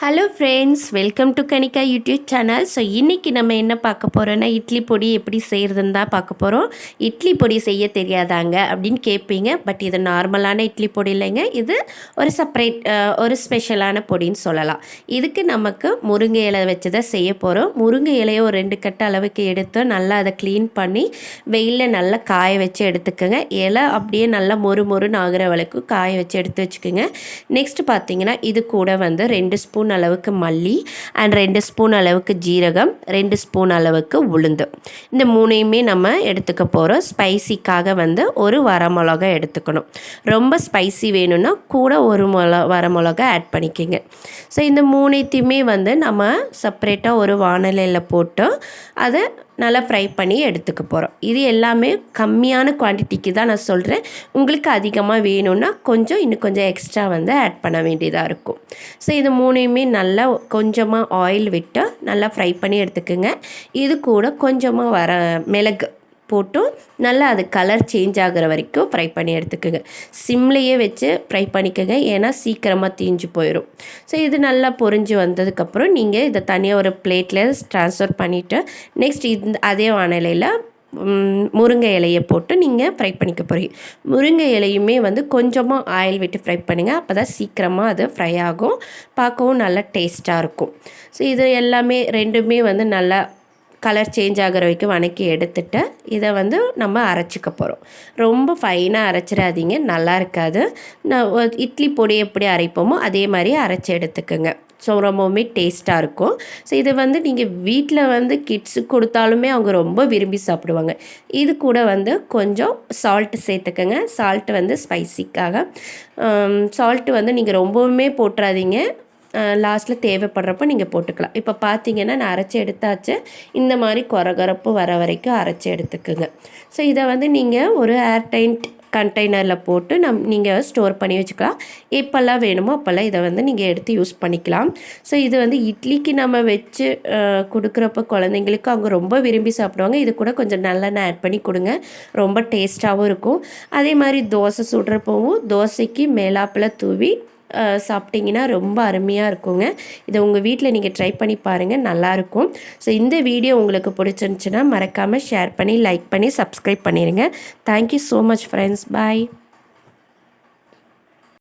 Hello friends, welcome to Kanika YouTube channel. So இன்றைக்கி நம்ம என்ன பார்க்க போகிறோன்னா, இட்லி பொடி எப்படி செய்கிறதுன்னு தான் பார்க்க போகிறோம். இட்லி பொடி செய்ய தெரியாதாங்க அப்படின்னு கேட்பீங்க. பட் இது நார்மலான இட்லி பொடி இல்லைங்க. இது ஒரு ஒரு ஸ்பெஷலான பொடின்னு சொல்லலாம். இதுக்கு நமக்கு முருங்கை இலை வச்சு தான் செய்ய போகிறோம். முருங்கை இலையை ஒரு 2 கட்டு அளவுக்கு எடுத்து நல்லா அதை க்ளீன் பண்ணி வெயிலில் நல்லா காய வச்சு எடுத்துக்கோங்க. இலை அப்படியே நல்லா மொறுன்னு ஆகிற வரைக்கும் காய வச்சு எடுத்து வச்சுக்கோங்க. நெக்ஸ்ட் பார்த்தீங்கன்னா, இது கூட வந்து 2 ஸ்பூன் அளவுக்கு மல்லி அண்ட் 2 ஸ்பூன் அளவுக்கு ஜீரகம், 2 ஸ்பூன் அளவுக்கு உளுந்து, இந்த மூணையுமே நம்ம எடுத்துக்க போகிறோம். ஸ்பைசிக்காக வந்து ஒரு வரமிளகா எடுத்துக்கணும். ரொம்ப ஸ்பைசி வேணும்னா கூட ஒரு வரமிளகா ஆட் பண்ணிக்கோங்க. ஸோ இந்த மூணைத்தையுமே வந்து நம்ம செப்பரேட்டாக ஒரு வாணலியில் போட்டு அதை நல்லா ஃப்ரை பண்ணி எடுத்துக்க போகிறோம். இது எல்லாமே கம்மியான குவான்டிட்டிக்கு தான் நான் சொல்கிறேன். உங்களுக்கு அதிகமாக வேணும்னா இன்னும் கொஞ்சம் எக்ஸ்ட்ரா வந்து ஆட் பண்ண வேண்டியதாக இருக்கும். ஸோ இது மூணையுமே நல்லா கொஞ்சமாக ஆயில் விட்டு நல்லா ஃப்ரை பண்ணி எடுத்துக்கோங்க. இது கூட கொஞ்சமாக மிளகு போட்டு நல்லா அது கலர் சேஞ்ச் ஆகிற வரைக்கும் ஃப்ரை பண்ணி எடுத்துக்கோங்க. சிம்லேயே வச்சு ஃப்ரை பண்ணிக்கோங்க, ஏன்னா சீக்கிரமாக தீஞ்சு போயிடும். ஸோ இது நல்லா பொரிஞ்சு வந்ததுக்கப்புறம் நீங்கள் இதை தனியாக ஒரு பிளேட்டில் ட்ரான்ஸ்ஃபர் பண்ணிவிட்டு நெக்ஸ்ட் அதே வானிலையில் முருங்கை இலையை போட்டு நீங்கள் ஃப்ரை பண்ணிக்க போகிறீங்க. முருங்கை இலையுமே வந்து கொஞ்சமாக ஆயில் விட்டு ஃப்ரை பண்ணுங்கள். அப்போ தான் சீக்கிரமாக அது ஃப்ரை ஆகும், பார்க்கவும் நல்லா டேஸ்ட்டாக இருக்கும். ஸோ இது எல்லாமே ரெண்டுமே வந்து நல்லா கலர் சேஞ்ச் ஆகிற வரைக்கும் வதக்கி எடுத்துட்டு இதை வந்து நம்ம அரைச்சிக்க போகிறோம். ரொம்ப ஃபைனாக அரைச்சிடாதீங்க, நல்லா இருக்காது. இட்லி பொடி எப்படி அரைப்போமோ அதே மாதிரி அரைச்சி எடுத்துக்கோங்க. ஸோ ரொம்பவுமே டேஸ்ட்டாக இருக்கும். ஸோ இதை வந்து நீங்கள் வீட்டில் வந்து கிட்ஸுக்கு கொடுத்தாலுமே அவங்க ரொம்ப விரும்பி சாப்பிடுவாங்க. இது கூட வந்து கொஞ்சம் சால்ட்டு சேர்த்துக்கோங்க. சால்ட்டு வந்து ஸ்பைசிக்காக. சால்ட்டு வந்து நீங்கள் ரொம்பவுமே போட்டுறாதீங்க, லாஸ்ட்டில் தேவைப்படுறப்போ நீங்கள் போட்டுக்கலாம். இப்போ பார்த்தீங்கன்னா நான் அரைச்சி எடுத்தாச்சு. இந்த மாதிரி கொரகொரப்பு வர வரைக்கும் அரைச்சி எடுத்துக்குங்க. ஸோ இதை வந்து நீங்கள் ஒரு ஏர்டைட் கண்டெய்னரில் போட்டு நீங்கள் ஸ்டோர் பண்ணி வச்சுக்கலாம். எப்போல்லாம் வேணுமோ அப்போல்லாம் இதை வந்து நீங்கள் எடுத்து யூஸ் பண்ணிக்கலாம். ஸோ இது வந்து இட்லிக்கு நம்ம வச்சு கொடுக்குறப்ப குழந்தைங்களுக்கு அவங்க ரொம்ப விரும்பி சாப்பிடுவாங்க. இது கூட கொஞ்சம் நல்லெண்ணெய் ஆட் பண்ணி கொடுங்க, ரொம்ப டேஸ்ட்டாகவும் இருக்கும். அதே மாதிரி தோசை சுடுறப்பவும் தோசைக்கு மேலாப்பில் தூவி சாப்பிட்டிங்கன்னா ரொம்ப அருமையாக இருக்குங்க. இதை உங்கள் வீட்டில் நீங்கள் ட்ரை பண்ணி பாருங்கள், நல்லாயிருக்கும். ஸோ இந்த வீடியோ உங்களுக்கு பிடிச்சிருந்துச்சுன்னா மறக்காமல் ஷேர் பண்ணி லைக் பண்ணி சப்ஸ்கிரைப் பண்ணிடுங்க. Thank you so much friends. பாய்.